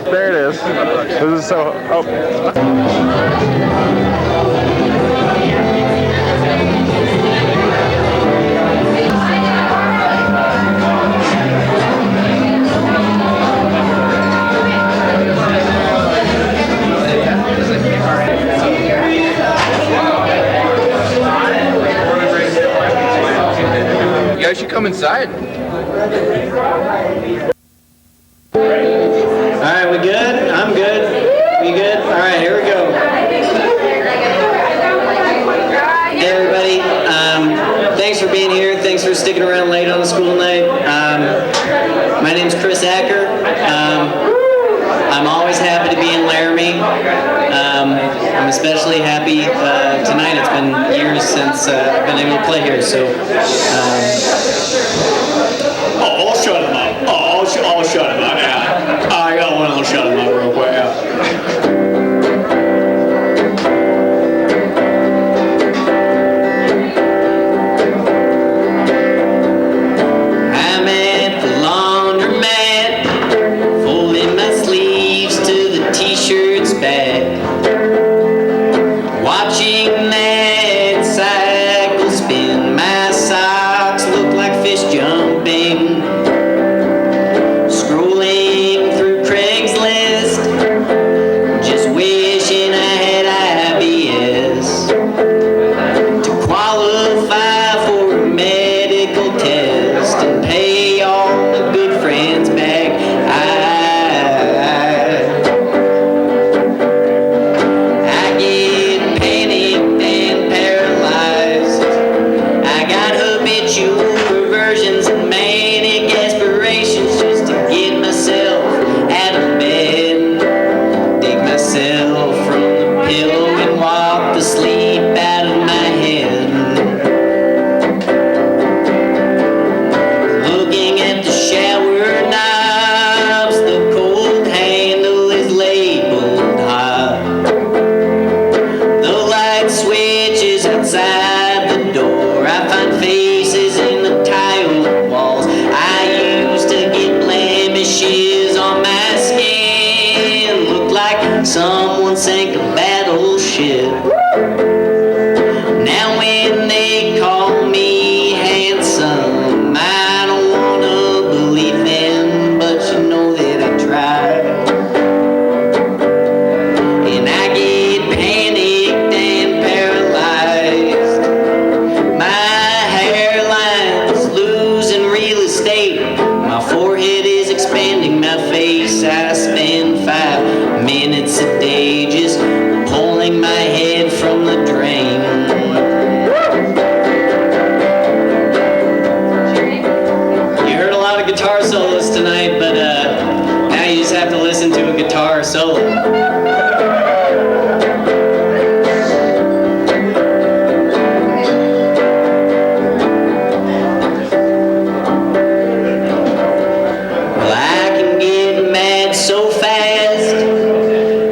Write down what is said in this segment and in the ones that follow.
There it is. This is so. Oh. You guys should come inside. Alright, we good? I'm good. We good? Alright, here we go. Hey everybody, thanks for being here. Thanks for sticking around late on a school night. My name's Chris Acker. I'm always happy to be in Laramie. I'm especially happy tonight. It's been years since I've been able to play here, so... Oh, shut him up. Oh, shut him up. Yeah. I got one. I'll shut him up real quick. Yeah. I'm at the laundromat, folding my sleeves to the t-shirt's back, watching that cycle spin. My socks look like fish jumping, scrolling through Craigslist, just wishing I had IBS to qualify for a medical test and pay all the good friends back. I get panicked and paralyzed. I got habitual perversions and manic aspirations just to get myself out of bed, dig myself from the pillow and walk the sleep out of my head. Looking at the shower knobs, the cold handle is labeled hot. The light switches outside the door. I find faces in the tiled walls. I used to get blemishes on my skin. Looked like someone sank a battleship. Now when they call me handsome, I don't wanna believe them, but you know that I tried. And I get panicked and paralyzed. My hairline's losing real estate. My forehead is expanding, my face. I spend 5 minutes a day just pulling my head from the drain. You heard a lot of guitar solos tonight, but now you just have to listen to a guitar solo. Well, I can get mad so fast,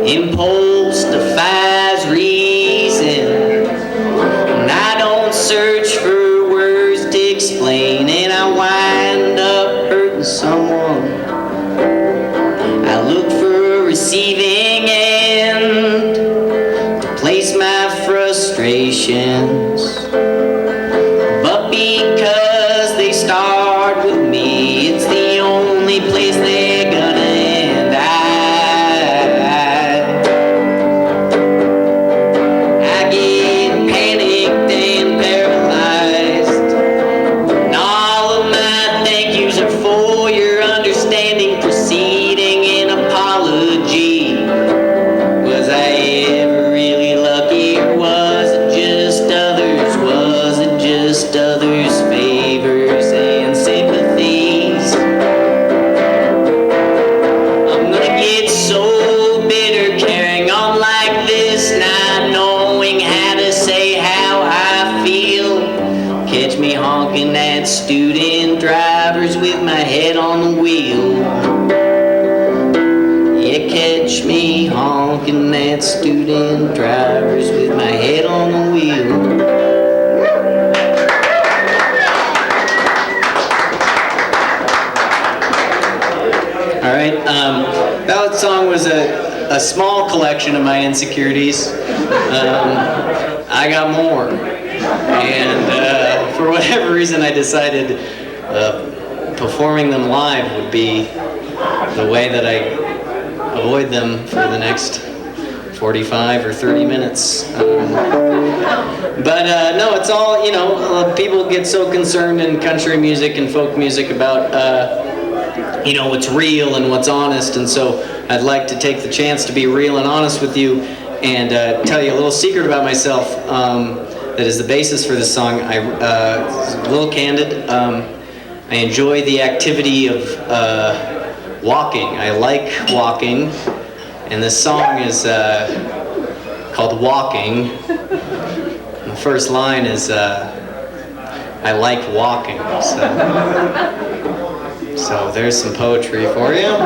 impulse defies reason, and I don't search for words to explain, and I wind up hurting someone. I look for a receiving end to place my frustrations, but because they start with me, it's the only place they're gonna end. I get panicked and paralyzed, and all of my thank yous are for your understanding, proceeding in apology. Was I ever really lucky, or was it just others? Was it just others' favors and sympathies? I'm gonna get so bitter carrying on like this, not knowing how to say how I feel. Catch me honking at student drivers with my head on the wheel. Yeah, catch me honking at student drivers with my head on the wheel. All right. Ballad song was a small collection of my insecurities. I got more. And for whatever reason, I decided performing them live would be the way that I avoid them for the next 45 or 30 minutes. But no, it's all, you know, people get so concerned in country music and folk music about, you know, what's real and what's honest, and so I'd like to take the chance to be real and honest with you and tell you a little secret about myself that is the basis for this song. A little candid. I enjoy the activity of walking. I like walking, and this song is called Walking. And the first line is, I like walking. So there's some poetry for you.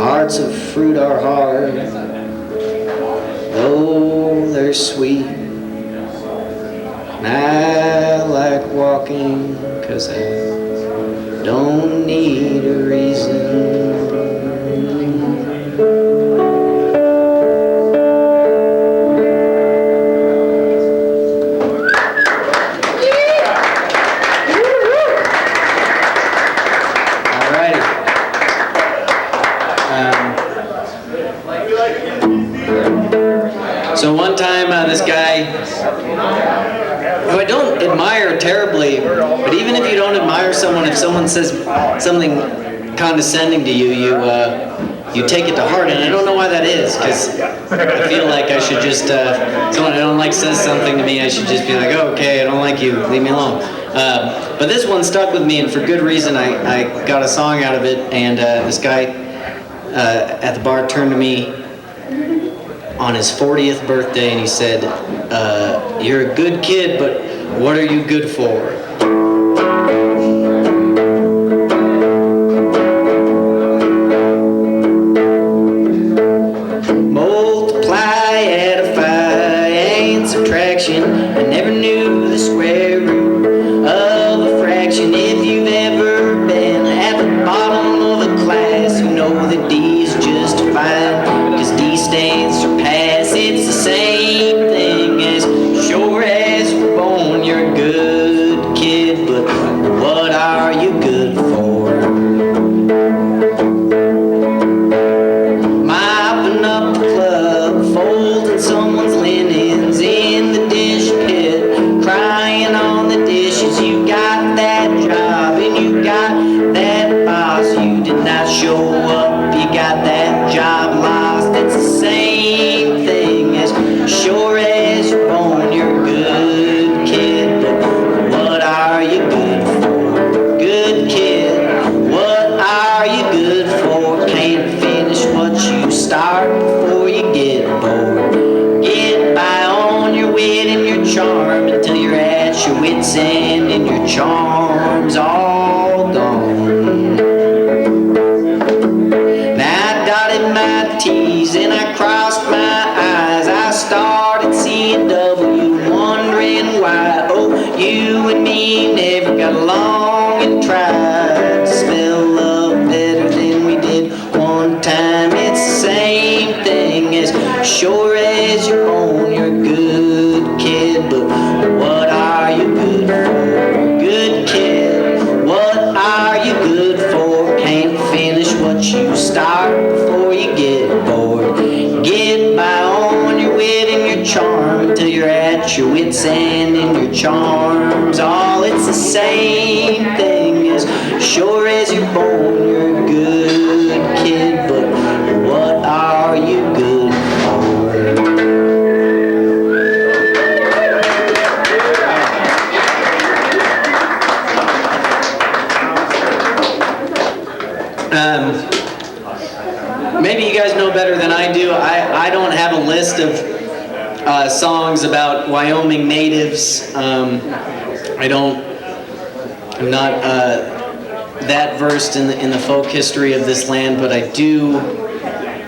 Hearts of fruit are hard, though they're sweet. And I like walking 'cause I don't need a reason. So one time, this guy, who I don't admire terribly, but even if you don't admire someone, if someone says something condescending to you, you take it to heart, and I don't know why that is, because I feel like I should just, someone I don't like says something to me, I should just be like, oh, okay, I don't like you, leave me alone. But this one stuck with me, and for good reason. I got a song out of it, and this guy at the bar turned to me on his 40th birthday, and he said, you're a good kid, but what are you good for? Multiply, edify, and subtraction. I never knew the square root of a fraction. If you've ever been at the bottom of a class, you know that D is just fine, 'cause D stands for pass. It's the same thing as sure as you're born, you're a good kid, but what are you good for? Mopping up the club, folding someone's linens in the dish pit, crying on the dishes. You got that job and you got that boss. You did not show up, you got that job lost. It's the same thing as sure as you're born, you're a good kid, but what are you good for? Good kid, what are you good for? Can't finish what you start before you get bored. Get by on your wit and your charm until you're at your wit's end and your charm's all gone. Now I dotted my T's and I crossed my I's. I started seeing W, wondering why. Oh, you and me never got along and tried to spell love better than we did one time. It's the same thing as sure as you're born, you're a good kid, but what are you good for? Good kid, what are you good for? Can't finish what you start before you get bored. Get by on your wit and your charm until you're at your wit's end and your charm's all. It's the same thing as sure as you're born, you're a good kid, but what are you good for? Maybe you guys know better than I do. I don't have a list of songs about Wyoming natives. I'm not that versed in the folk history of this land, but I do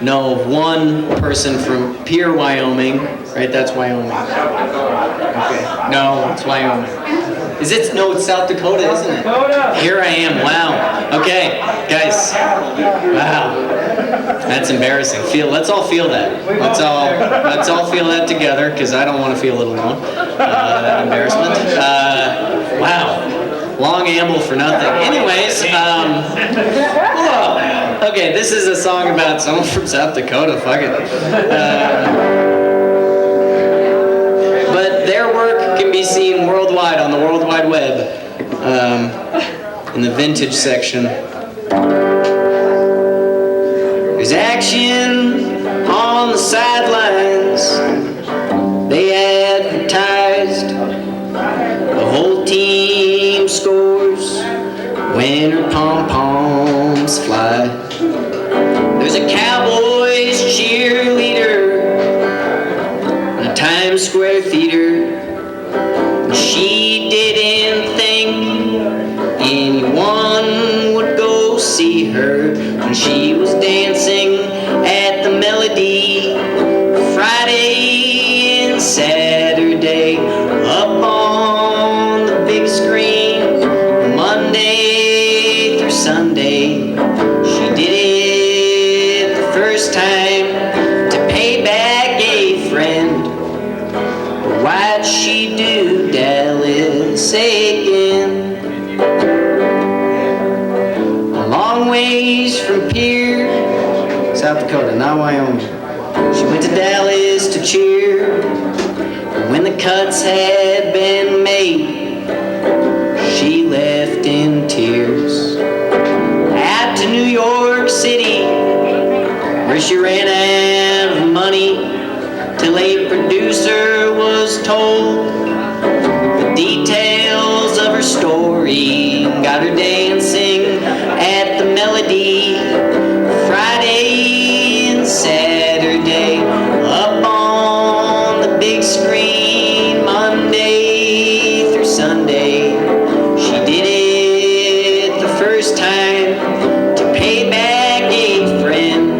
know of one person from Pierre, Wyoming. Right, that's Wyoming. Okay. No, it's Wyoming. Is it? No, it's South Dakota, isn't it? Here I am. Wow. Okay, guys. Wow. That's embarrassing. Let's all feel that. Let's all feel that together, because I don't want to feel it alone. That embarrassment. Wow. Long amble for nothing. Anyways, okay, this is a song about someone from South Dakota. Fuck it. But their work can be seen worldwide on the World Wide Web, in the vintage section. There's action on the sidelines. They advertised. The whole team scores when her pom-poms fly. There's a Cowboys cheerleader in a Times Square theater. She didn't think anyone would go see her when she was dancing Dakota, not Wyoming. She went to Dallas to cheer. When the cuts had been made, she left in tears. Out to New York City, where she ran out of money, till a producer was told the details of her story. Got her dancing at the Melody, Friday and Saturday, up on the big screen, Monday through Sunday. She did it the first time to pay back a friend.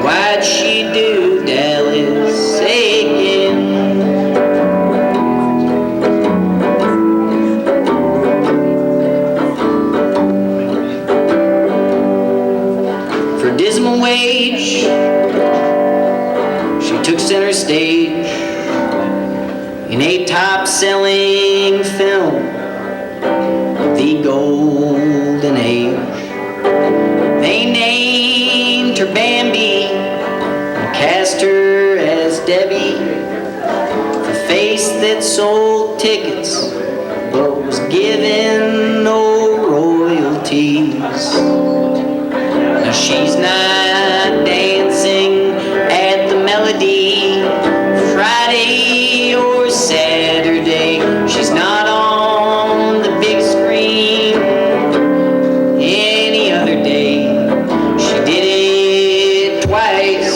Why'd she do Dallas again? For dismal wage, she took center stage in a top-selling film of the golden age. They named her Bambi and cast her as Debbie, the face that sold tickets but was given no royalties. Now she's not dancing at the Melody, Friday or Saturday. She's not on the big screen any other day. She did it twice,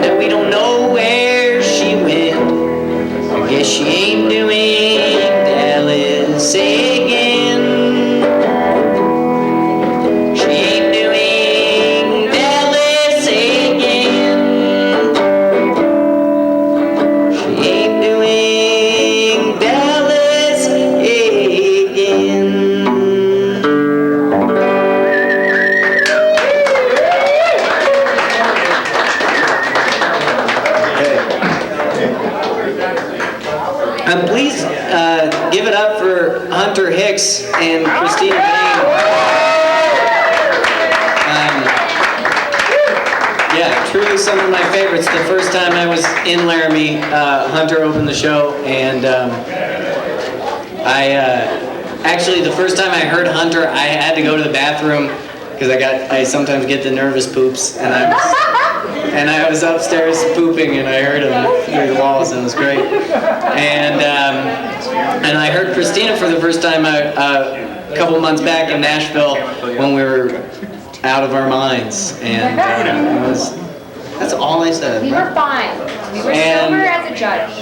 and we don't know where she went. I guess she ain't doing Dallas again. She ain't doing Dallas again. She ain't doing Dallas again. Please give it up for Hunter Hicks and Christina Bain. Yeah, truly some of my favorites. The first time I was in Laramie, Hunter opened the show, and actually the first time I heard Hunter, I had to go to the bathroom because I sometimes get the nervous poops, and I was upstairs pooping, and I heard him through the walls, and it was great. And I heard Christina for the first time a couple months back in Nashville when we were out of our minds, and that's all I said. We were fine. We were sober as a judge.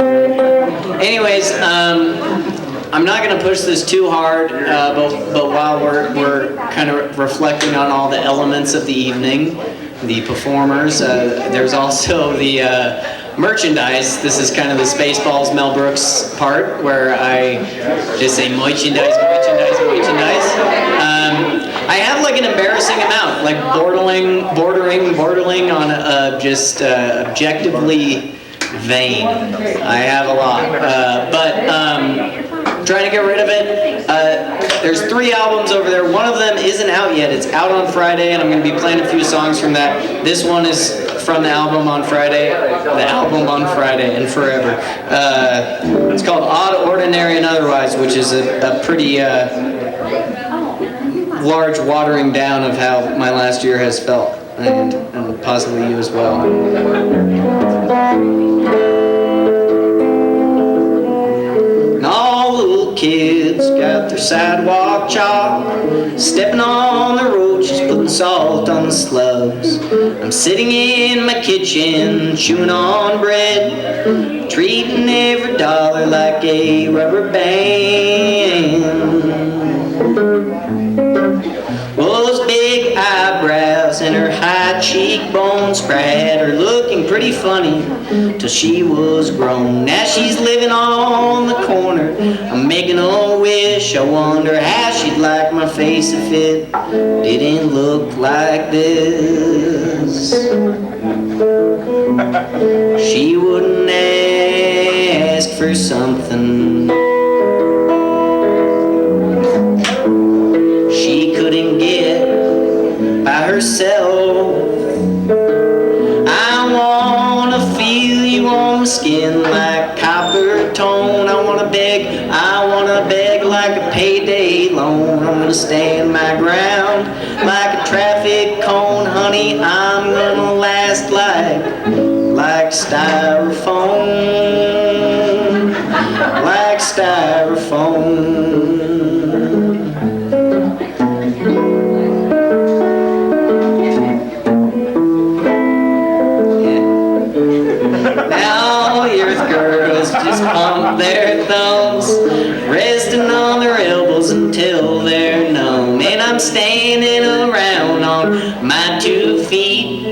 Anyways, I'm not going to push this too hard, but while we're kind of reflecting on all the elements of the evening, the performers, there's also the merchandise. This is kind of the Spaceballs Mel Brooks part where I just say merchandise. I have like an embarrassing amount, like bordering on just objectively vain. I have a lot, but trying to get rid of it. There's 3 albums over there. One of them isn't out yet. It's out on Friday, and I'm going to be playing a few songs from that. This one is from the album on Friday. The album on Friday and forever. It's called Odd, Ordinary, and Otherwise, which is a pretty large watering down of how my last year has felt, and possibly you as well. Kids got their sidewalk chalk, stepping on the road, she's putting salt on the slugs. I'm sitting in my kitchen, chewing on bread, treating every dollar like a rubber band. Those big eyebrows and her high cheekbones had her looking pretty funny till she was grown. Now she's living on the corner, I'm making a wish. I wonder how she'd like my face if it didn't look like this. She wouldn't ask for something she couldn't get by herself. stand my ground like a traffic cone, honey. I'm gonna last like styrofoam, like styrofoam. Girls just pump their thumbs, resting on their elbows until they're numb. And I'm standing around on my 2 feet,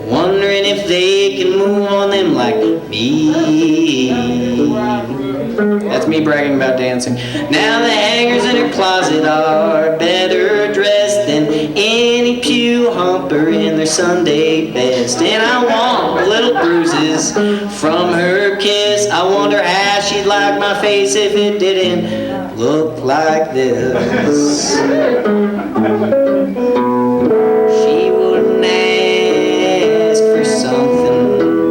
wondering if they can move on them like me. That's me bragging about dancing. Now the hangers in her closet are better dressed than any pew humper in their Sunday best. And I want little bruises from her kiss. I wonder how she'd like my face if it didn't look like this. She wouldn't ask for something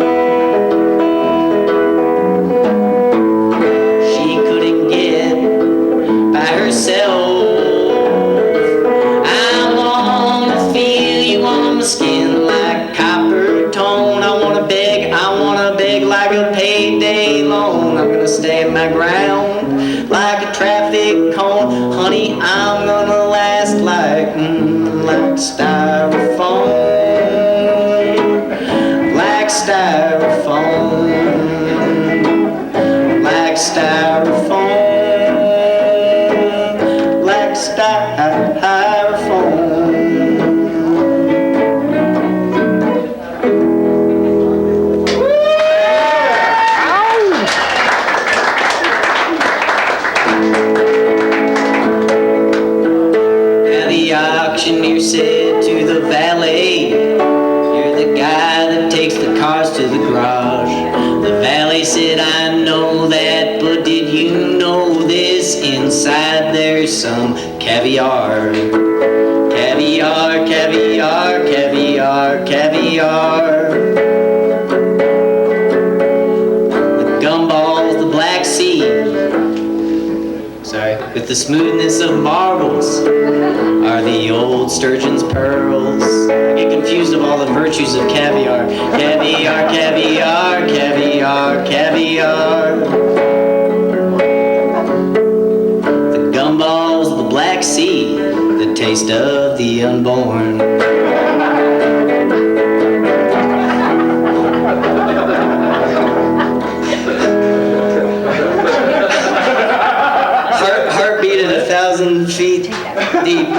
she couldn't get by herself. I wanna feel you on my skin like copper tone. I wanna beg like a payday loan. I'm gonna stand my ground like a traffic cone, honey. I'm gonna last like styrofoam, like styrofoam, like styrofoam, like styrofoam. Auctioneer said to the valet, "You're the guy that takes the cars to the garage." The valet said, "I know that, but did you know this? Inside there's some caviar. Caviar, caviar, caviar, caviar. The gumballs, the Black Sea. Sorry, with the smoothness of marbles are the old sturgeon's pearls." I get confused of all the virtues of caviar. Caviar, caviar, caviar, caviar. The gumballs, the Black Sea, the taste of the unborn. Heartbeat at 1,000 feet deep.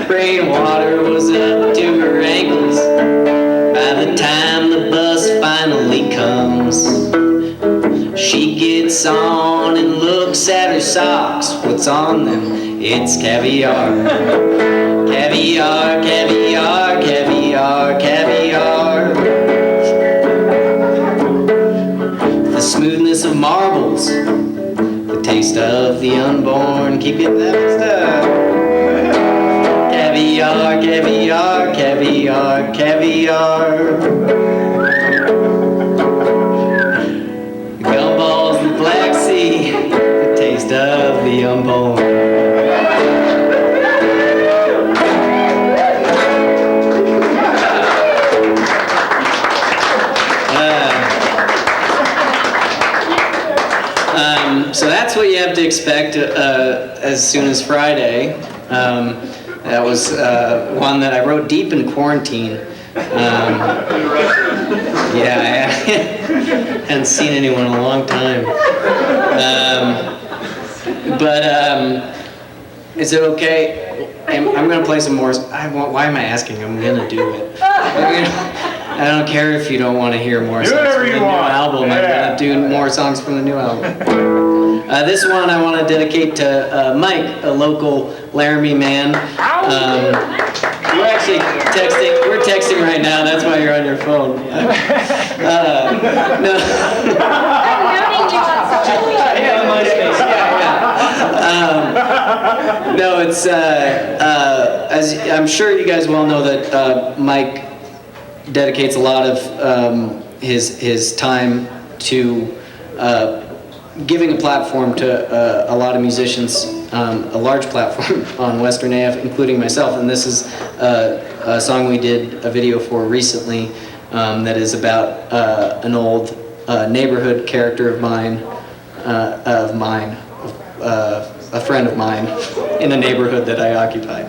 Rainwater was up to her ankles by the time the bus finally comes. She gets on and looks at her socks. What's on them? It's caviar. Caviar, caviar, caviar, caviar. The smoothness of marbles, the taste of the unborn. Keep getting that stuff. Caviar, caviar, caviar, caviar. The gumballs, the Black Sea, the taste of the unborn. So that's what you have to expect as soon as Friday. That was one that I wrote deep in quarantine. Yeah, I hadn't seen anyone in a long time. Is it okay? I'm going to play some more. Why am I asking? I'm going to do it. I don't care if you don't want to hear more songs from the new album. I'm going to do more songs from the new album. This one I want to dedicate to Mike, a local Laramie man. We're actually texting. We're texting right now. That's why you're on your phone. No. I'm noting you on social media. Yeah, MySpace. Yeah. No, it's as I'm sure you guys well know that Mike dedicates a lot of his time to giving a platform to a lot of musicians, a large platform on Western AF, including myself. And this is a song we did a video for recently that is about an old neighborhood character of mine, a friend of mine in a neighborhood that I occupy.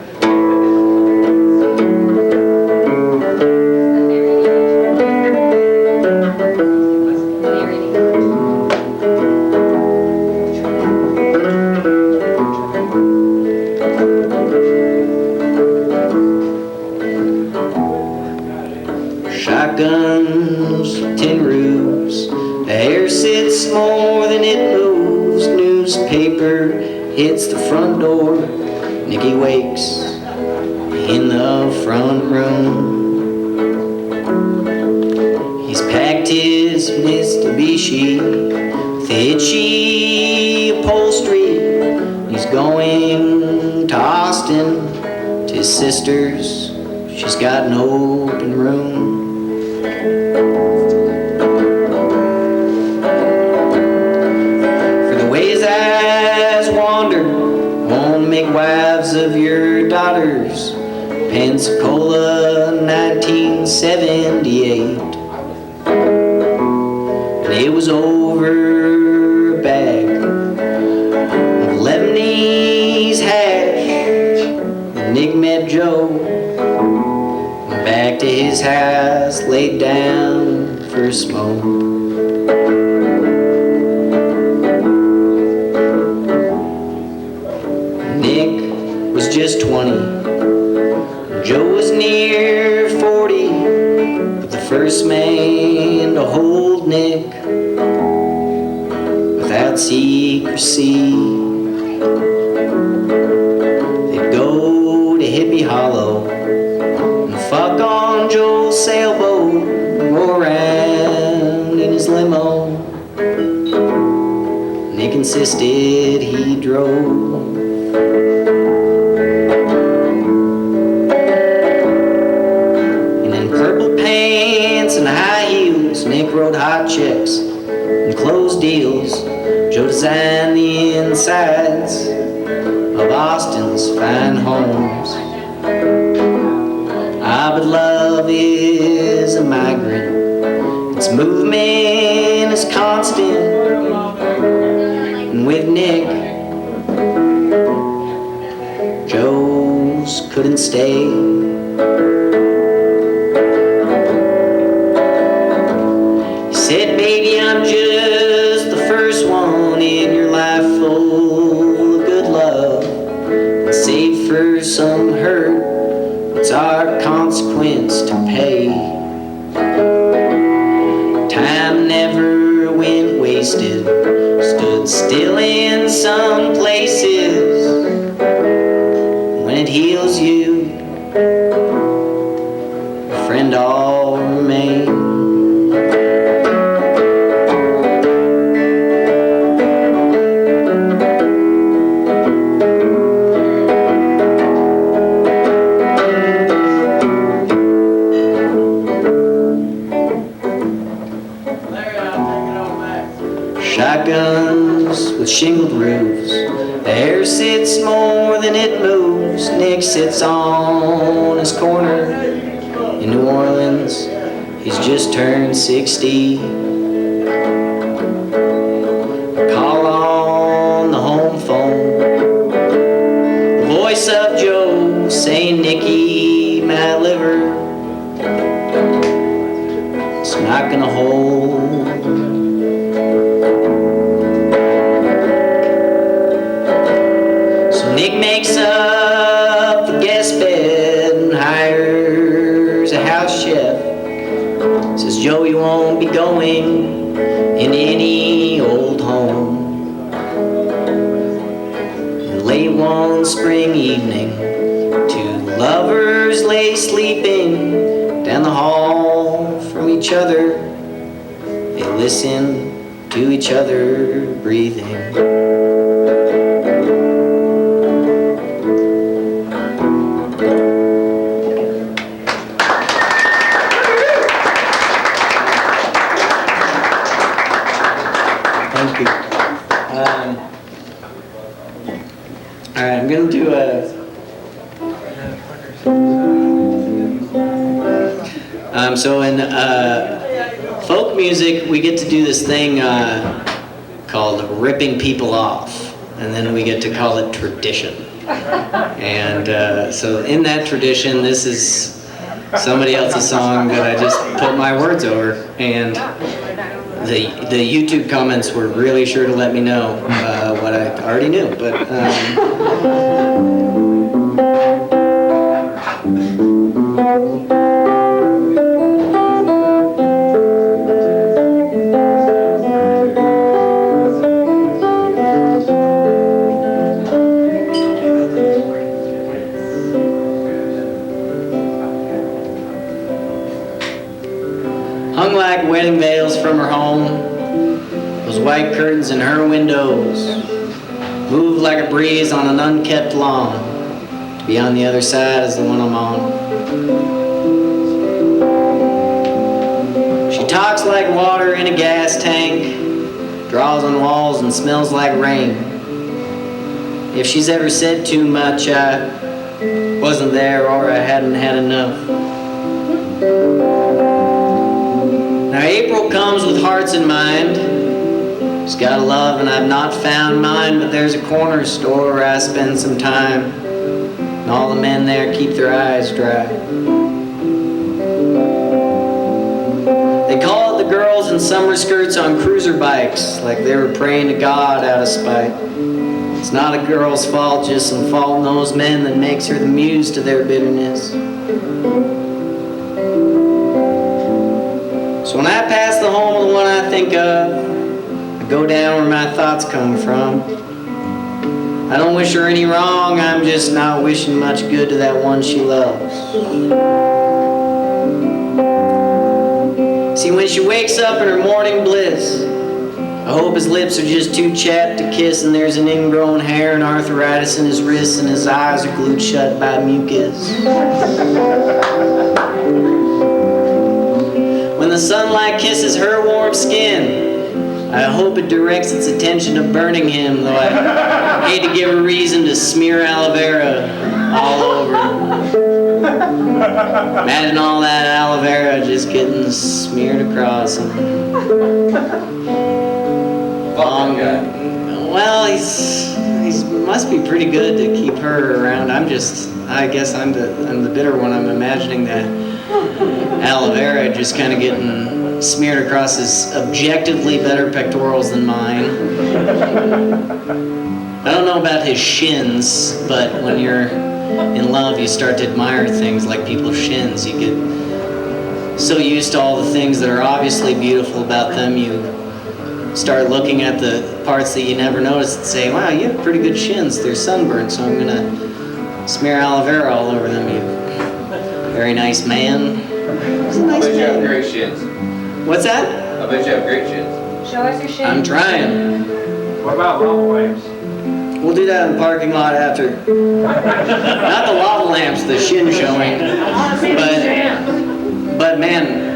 Shotguns, tin roofs, the air sits more than it moves. Newspaper hits the front door, Nicky wakes in the front room. He's packed his Mitsubishi with itchy upholstery. He's going to Austin to his sister's. She's got an open room. For the way his eyes wander, won't make wives of your daughters. Pensacola, 1978. And it was over a bag of Lebanese hash. And Nick met Joe. Back to his house, laid down for a smoke. Nick was just 20, Joe was near 40, but the first man to hold Nick without secrecy. They'd go to Hippie Hollow, fuck on Joel's sailboat, roll around in his limo. Nick insisted he drove. And in purple pants and high heels, Nick wrote hot checks and closed deals. Joe designed the insides of Austin's fine homes. But love is a migrant. Its movement is constant. And with Nick, Joe's couldn't stay. He said, baby, I'm just the first one in your life full of good love. And save for some hurt. It's our consequence to pay. Time never went wasted, stood still in some places. When it heals you, a friend all remain. Shotguns with shingled roofs, the air sits more than it moves. Nick sits on his corner in New Orleans. He's just turned 60. Call on the home phone, the voice of Joe saying, Nicky, my liver, it's not gonna hold. Nick makes up the guest bed and hires a house chef. Says, Joe, you won't be going in any old home. And late one spring evening, two lovers lay sleeping down the hall from each other. They listen to each other breathing. Thank you. gonna do so in folk music, we get to do this thing called ripping people off, and then we get to call it tradition. And so in that tradition, this is somebody else's song that I just put my words over, and the YouTube comments were really sure to let me know what I already knew, but hung like wedding veils from her home, those white curtains in her windows, moved like a breeze on an unkept lawn. To be on the other side is the one I'm on. She talks like water in a gas tank, draws on walls and smells like rain. If she's ever said too much, I wasn't there or I hadn't had enough. Now April comes with hearts in mind. She's got a love and I've not found mine, but there's a corner store where I spend some time, and all the men there keep their eyes dry. They call it the girls in summer skirts on cruiser bikes, like they were praying to God out of spite. It's not a girl's fault, just some fault in those men that makes her the muse to their bitterness. So when I pass the home of the one I think of, I go down where my thoughts come from. I don't wish her any wrong, I'm just not wishing much good to that one she loves. See, when she wakes up in her morning bliss, I hope his lips are just too chapped to kiss, and there's an ingrown hair and arthritis in his wrists, and his eyes are glued shut by mucus. When the sunlight kisses her warm skin, I hope it directs its attention to burning him, though I hate to give a reason to smear aloe vera all over him. Imagine all that aloe vera just getting smeared across him. Well, he must be pretty good to keep her around. I guess I'm the bitter one. I'm imagining that aloe vera just kind of getting smeared across his objectively better pectorals than mine. I don't know about his shins, but when you're in love, you start to admire things like people's shins. You get so used to all the things that are obviously beautiful about them, you start looking at the parts that you never noticed and say, wow, you have pretty good shins. They're sunburned, so I'm going to smear aloe vera all over them, you very nice man. He's a nice man. You have great shins. What's that? I bet you have great shins. Show us your shins. I'm trying. What about lava lamps? We'll do that in the parking lot after. Not the lava lamps, the shin showing. But man,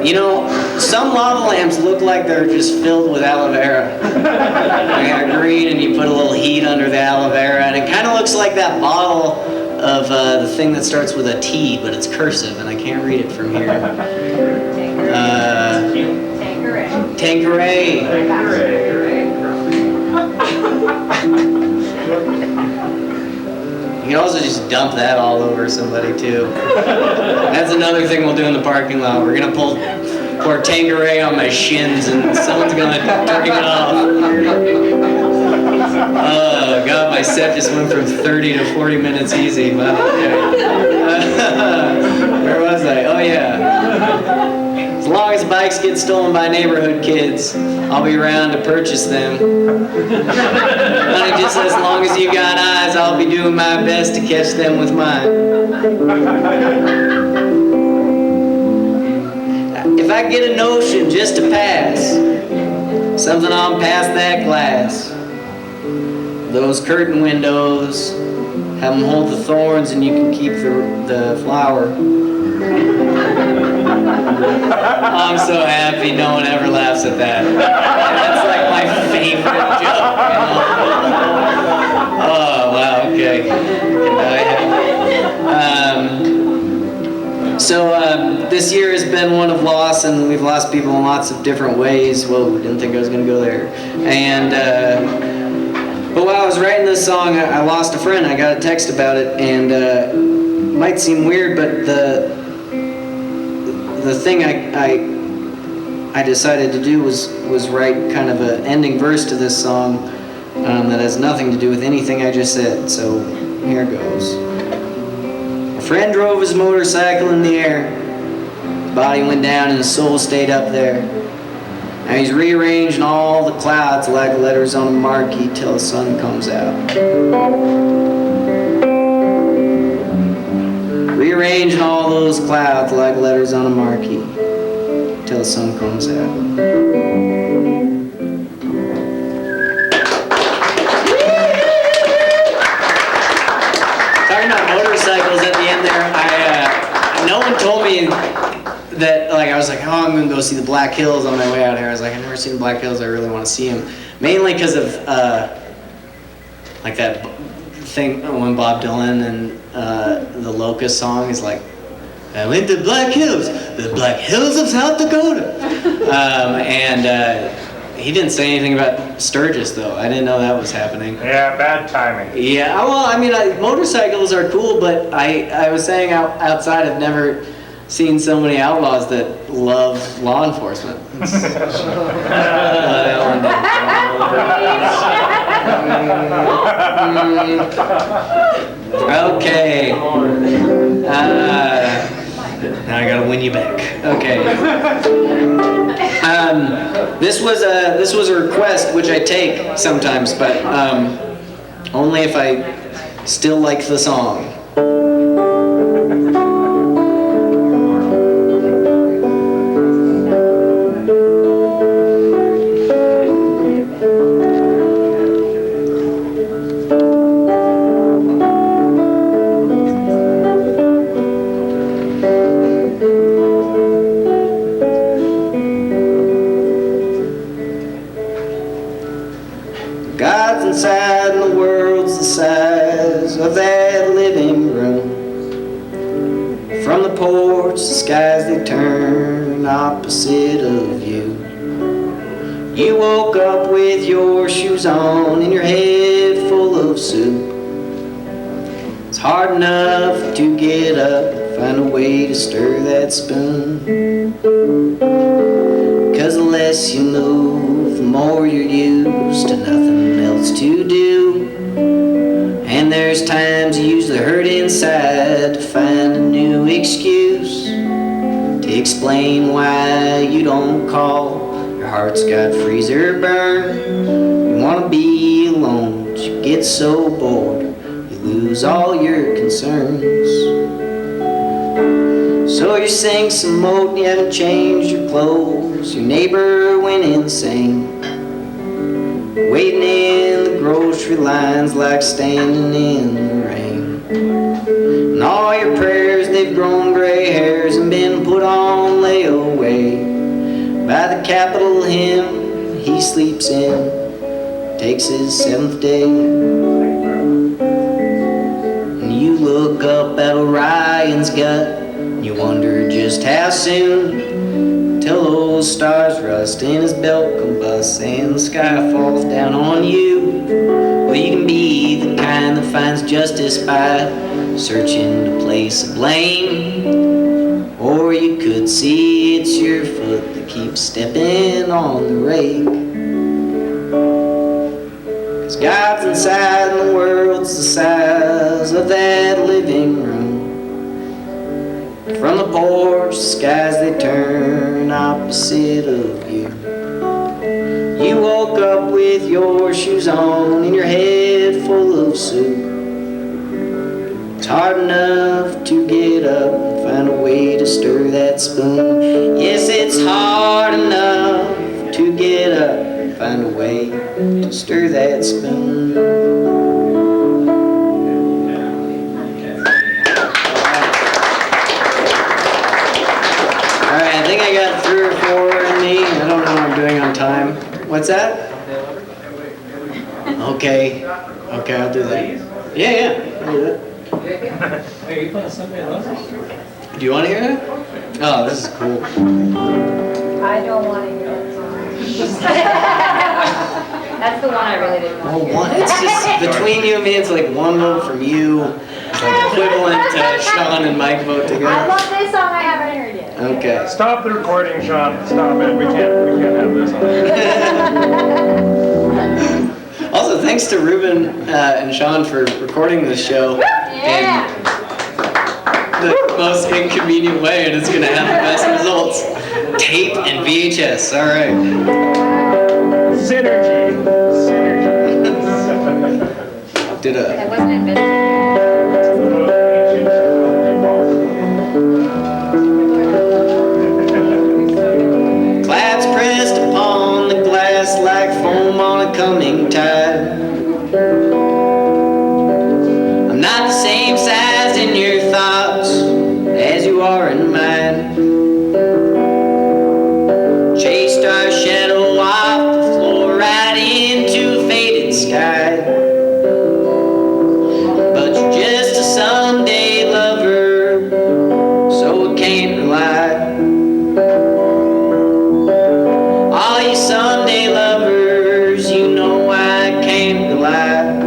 you know, some lava lamps look like they're just filled with aloe vera. They got green and you put a little heat under the aloe vera, and it kind of looks like that bottle of the thing that starts with a T, but it's cursive and I can't read it from here. Tanqueray. You can also just dump that all over somebody too. That's another thing we'll do in the parking lot. We're gonna pour Tanqueray on my shins and someone's gonna drink it off. Oh God, my set just went from 30 to 40 minutes easy. Wow. Okay. Where was I? Oh yeah. As long as bikes get stolen by neighborhood kids, I'll be around to purchase them. Honey, just as long as you got eyes, I'll be doing my best to catch them with mine. If I get a notion just to pass, something on past that glass, those curtain windows, have them hold the thorns and you can keep the flower. I'm so happy no one ever laughs at that. That's like my favorite joke. You know? Oh, wow, okay. Okay. This year has been one of loss, and we've lost people in lots of different ways. Whoa, didn't think I was going to go there. And but while I was writing this song, I lost a friend. I got a text about it, and it might seem weird, but the thing I decided to do was write kind of an ending verse to this song that has nothing to do with anything I just said. So here goes. A friend drove his motorcycle in the air. His body went down and his soul stayed up there. Now he's rearranging all the clouds like letters on a marquee till the sun comes out. Rearranging all those clouds like letters on a marquee till the sun comes out. Talking about motorcycles at the end there, no one told me that, like, I was like, oh, I'm going to go see the Black Hills on my way out here. I was like, I've never seen the Black Hills, I really want to see them. Mainly because of, like that thing when Bob Dylan and the Locust song is like, I went to Black Hills, the Black Hills of South Dakota. And he didn't say anything about Sturgis, though. I didn't know that was happening. Yeah, bad timing. Yeah, well, I mean, motorcycles are cool, but I was saying outside, I've never seen so many outlaws that love law enforcement. Okay. Now I gotta win you back. Okay. This was a request, which I take sometimes, but only if I still like the song. God's inside and the world's the size of that living room. From the porch, the skies they turn opposite of you. You woke up with your shoes on and your head full of soup. It's hard enough to get up, find a way to stir that spoon. 'Cause the less you move, the more you're used to nothing else to do. And there's times you use the hurt inside to find a new excuse to explain why you don't call. Your heart's got freezer burn. You wanna be alone, but you get so bored you lose all your concerns. So you sing some mode and you haven't changed your clothes. Your neighbor went insane, waiting in the grocery lines like standing in the rain. And all your prayers, they've grown gray hairs and been put on layaway by the Capitol hymn he sleeps in, takes his 7th day. And you look up at Orion's gut, you wonder just how soon, till those stars rust and his belt combusts and the sky falls down on you. Well, you can be the kind that finds justice by searching to place a blame, or you could see it's your foot that keeps stepping on the rake. 'Cause God's inside and the world's the size of that living room. From the porch, the skies they turn opposite of you. You woke up with your shoes on and your head full of soup. It's hard enough to get up and find a way to stir that spoon. Yes, it's hard enough to get up and find a way to stir that spoon. I think I got 3 or 4 in me. I don't know how I'm doing on time. What's that? Okay, I'll do that. Yeah. Hey, you playing Sunday Lovers? Do you want to hear that? Oh, this is cool. I don't want to hear that song. That's the one I really didn't want to hear. It's just between you and me. It's like one vote from you. It's like equivalent to Shawn and Mike vote I together. love this song, I haven't heard yet. Okay. Stop the recording, Shawn. Stop it. We can't have this on. Also, thanks to Ruben and Shawn for recording this show Yeah. in the most inconvenient way, and it's going to have the best results. Tape and VHS. All right. Synergy. Did That a wasn't invented clouds pressed upon the glass like foam on a coming tide. I'm not the same size in your thoughts as you are in mine. Chased our shadow off the floor right into a faded sky. But you're just a someday lover, so I can't rely. All you someday lovers, you know I can't rely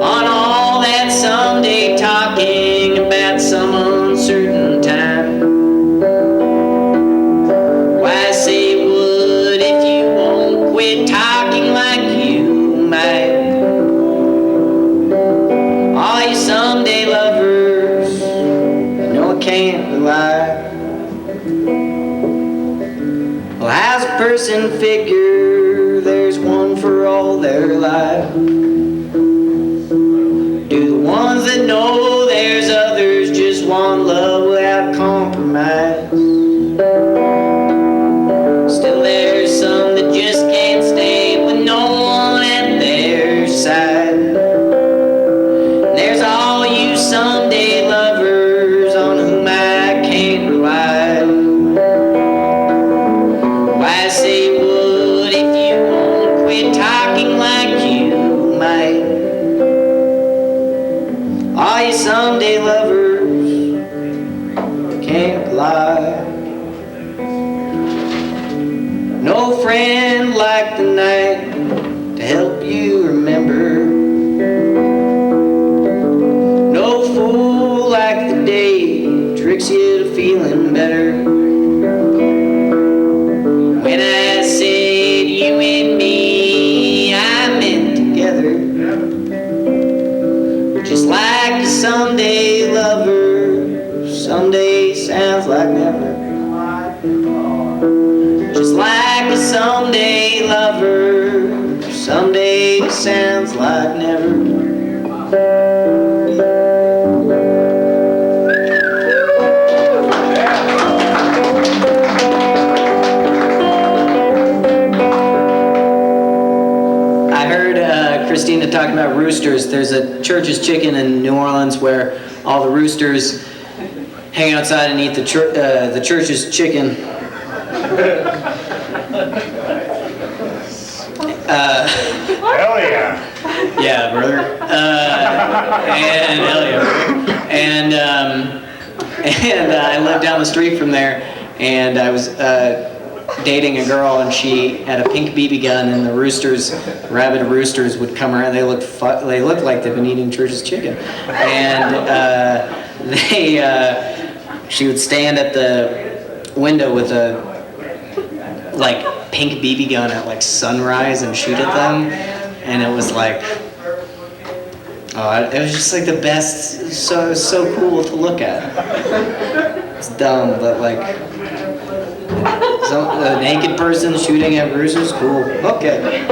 on all that someday talking about some uncertain time. Why say would if you won't quit talking like you might? All you someday lovers, you know I can't rely. Well, how's a person figure there's one for all their life? Do the ones that know there's others just want love without compromise? Still there's some that just can't stay with no one at their side. There's all you someday lovers on whom I can't rely. Why say would if you won't quit talking like you might? All you someday lovers can't lie. No friend like the night to help you remember. No fool like the day tricks you to feeling better. When I said you and me, I meant together. Just like a someday lover, someday sounds like never. Just like a someday lover, someday sounds like never. I heard Christina talking about roosters. There's a Church's Chicken in New Orleans where all the roosters hang outside and eat the Church's Chicken. Hell yeah. Yeah, brother. And hell yeah, brother. And I lived down the street from there, and I was dating a girl, and she had a pink BB gun, and the roosters, rabid roosters, would come around. They looked like they've been eating Church's Chicken, and she would stand at the window with a pink BB gun at sunrise and shoot at them, and it was like, it was just the best, so cool to look at. It's dumb, but a naked person shooting at roosters, cool. Okay.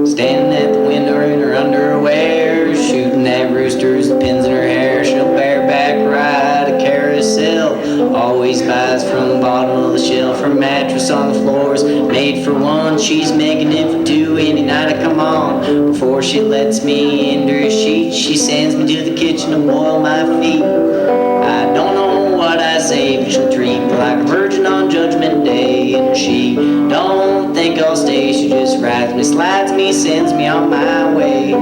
Standing at the window in her underwear, shooting at roosters, the pins in her hair. She'll bareback ride a carousel. Always buys from the bottom of the shelf. Her mattress on the floors, made for one. She's making it for two any night I come on. Before she lets me into her sheets, she sends me to the kitchen to boil my feet. I don't know what I say, but she'll treat me like a virgin on Judgment Day, and she don't me, slides me, sends me on my way.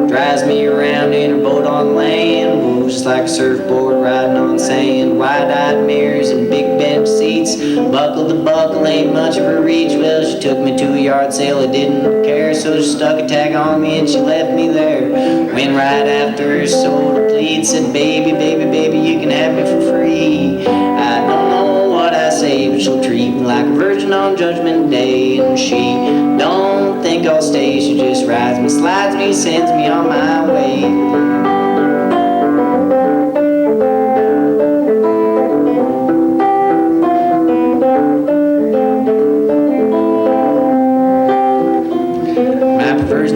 Drives me around in a boat on land, moves just like a surfboard riding on sand. Wide-eyed mirrors and big bench seats, buckle to buckle, ain't much of a reach. Well, she took me to a yard sale, I didn't care, so she stuck a tag on me and she left me there. Went right after her, sold her pleat, said, baby, baby, baby, you can have me for free. I don't know what I say, but she'll treat me like a virgin on Judgment Day. And she don't think I'll stay, she just rides me, slides me, sends me on my way.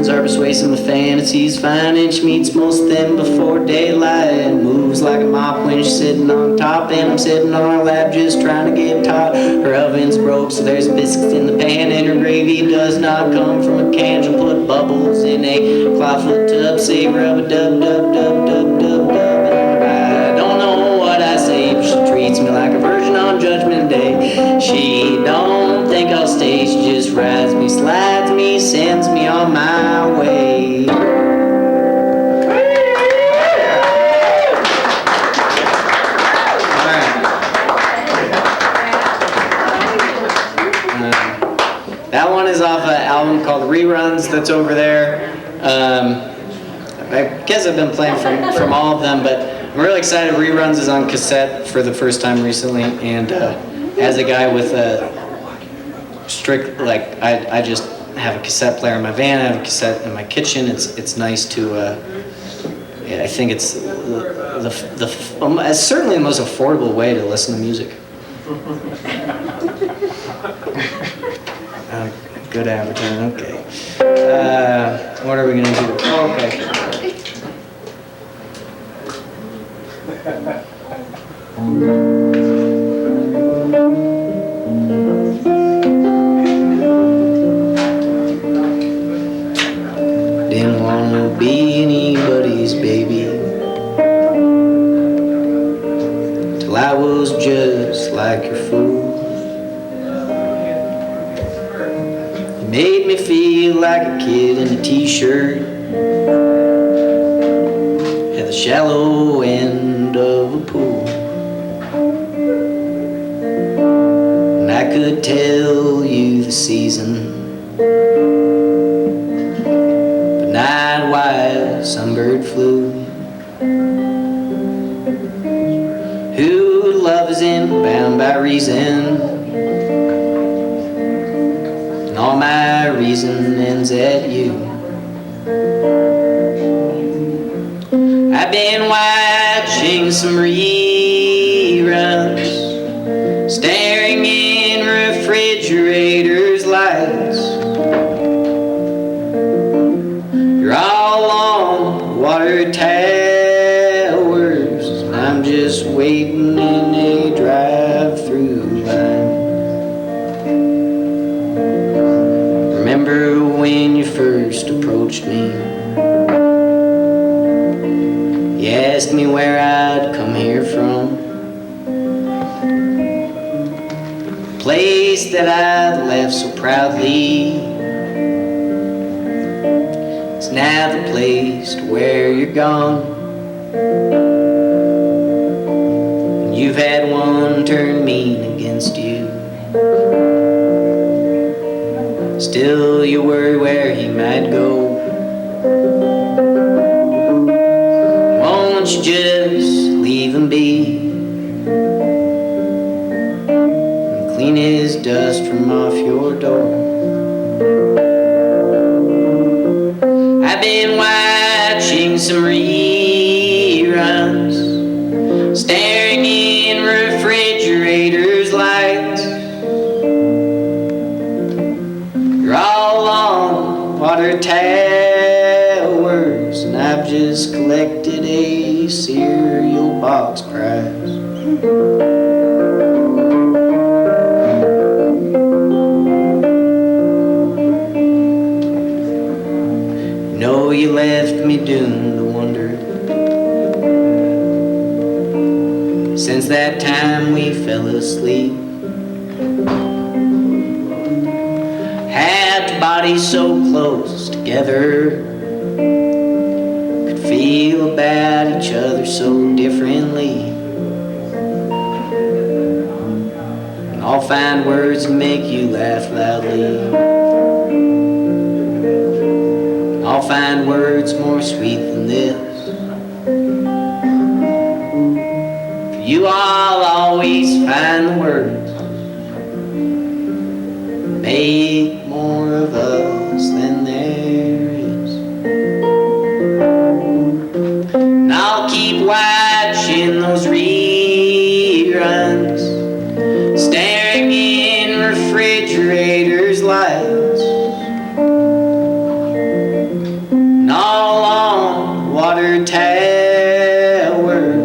Are persuasive, my fantasies fine, and she meets most of them before daylight. Moves like a mop when she's sitting on top, and I'm sitting on her lap just trying to get taught. Her oven's broke, so there's biscuits in the pan, and her gravy does not come from a can. She'll put bubbles in a clawfoot tub, say rub a dub dub dub dub dub dub. I don't know what I say, but she treats me like a virgin on Judgment Day. She don't think I'll stay, she just rides me, slides me, sends me on my way. That one is off an album called Reruns that's over there. I guess I've been playing from all of them, but I'm really excited. Reruns is on cassette for the first time recently, and as a guy with a strict, like, I just have a cassette player in my van, I have a cassette in my kitchen. It's nice to, yeah, I think it's it's certainly the most affordable way to listen to music. Good advertising, okay. What are we gonna do? Oh, okay. Didn't wanna be anybody's baby till I was just like your fool. You made me feel like a kid in a t-shirt at the shallow end of a pool. And I could tell you the season, night wild sunbird flew. Who love isn't bound by reason, and all my reason ends at you. I've been watching some reruns, staring in refrigerators' lights. Water towers, I'm just waiting in a drive-through line. Remember when you first approached me? You asked me where I'd come here from, a place that I'd left so proudly. It's now the place to where you're gone. And you've had one turn mean against you. Still you worry where he might go. Won't you just leave him be and clean his dust from off your door? I've been watching some reruns, staring in refrigerators' lights. You're all on water towers, and I've just collected a cereal box prize. You left me doomed to wonder. Since that time we fell asleep, Had bodies so close together, could feel about each other so differently. And I'll find words to make you laugh loudly. I'll find words more sweet than this. For you I'll always find the words. Make more of us than there is. And I'll keep watching those reruns, staring in refrigerators' lights, and all on water tower.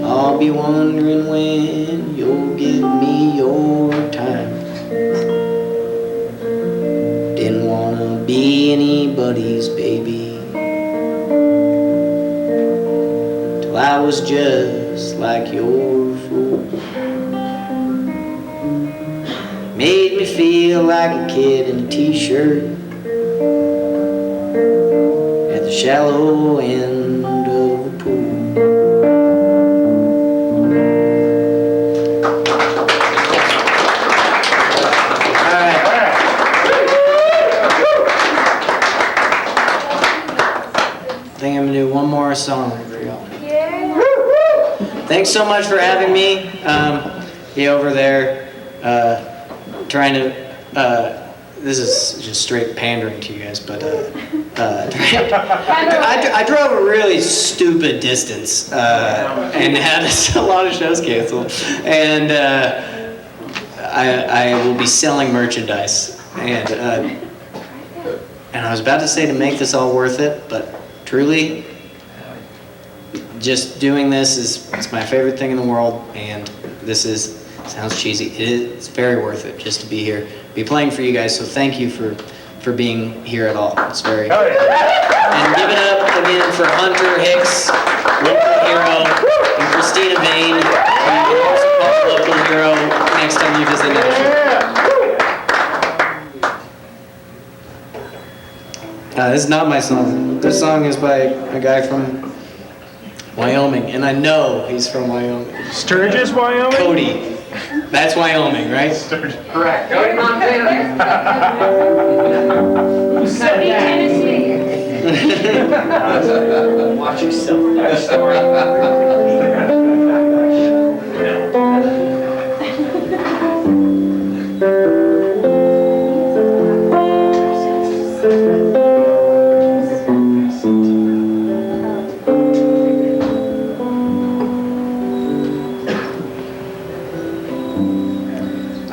I'll be wondering when you'll give me your time. Didn't wanna be anybody's baby till I was just like your fool. Made me feel like a kid in a t-shirt at the shallow end of a pool. I think I'm gonna do one more song for y'all. Yeah. Thanks so much for having me. Be over there trying to. This is just straight pandering to you guys, but I drove a really stupid distance and had a lot of shows canceled, and I will be selling merchandise, and I was about to say to make this all worth it, but truly, just doing this it's my favorite thing in the world, and this sounds cheesy. It's very worth it just to be here, be playing for you guys. So thank you for being here at all. It's very. And give it up again for Hunter Hicks, local hero, and Christina Bain, who you can also call local hero next time you visit Nashville. This is not my song. This song is by a guy from Wyoming, and I know he's from Wyoming. Sturgis, Wyoming? Cody. That's Wyoming, right? Correct. Cody, Tennessee. Watch yourself.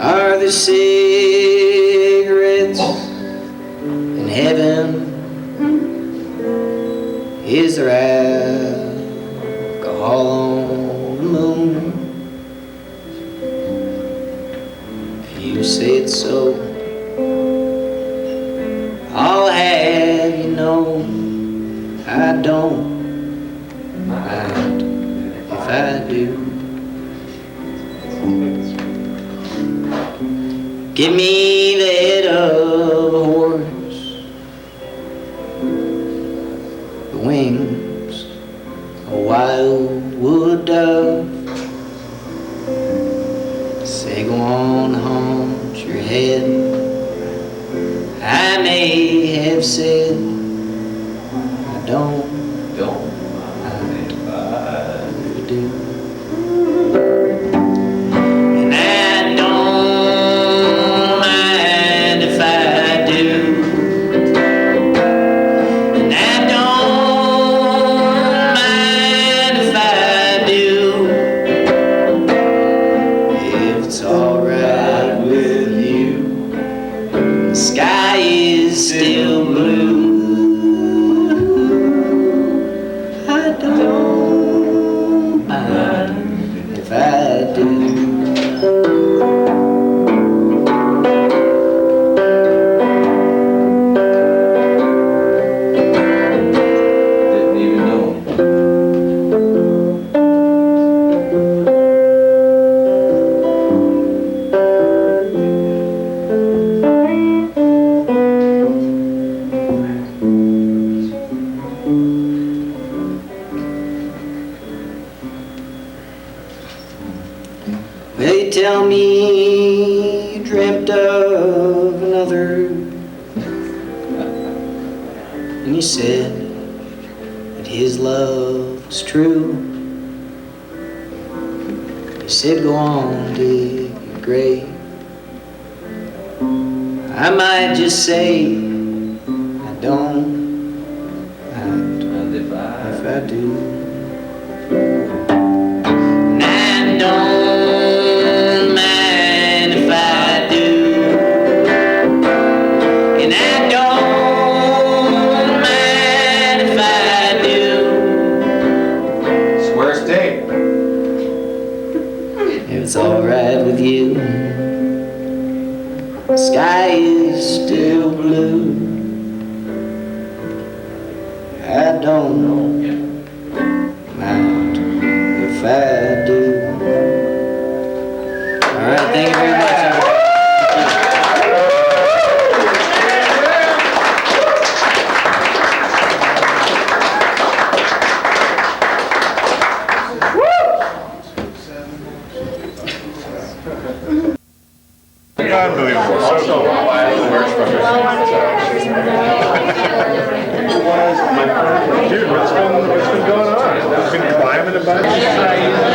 Are there cigarettes in heaven? Is there alcohol on the moon? If you say it's so, I'll have you know I don't mind if I do. Give me the head of a horse, the wings of a wildwood dove. Say go on, haunt your head. I may have said I don't mind if I do. And I don't mind if I do. And I don't mind if I do. If it's alright with you, the sky is still blue. I don't mind. could tell me you dreamt of another, and you said that his love was true. You said go on, dig your grave. I might just say I don't mind if I do. And I don't mind if I do. And I don't mind if I do. Swear state. If it's alright with you. The sky is still blue. I don't mind if I do. All right, thank you very much. Unbelievable. So cool. Dude, what's been going on? Been climbing a bunch?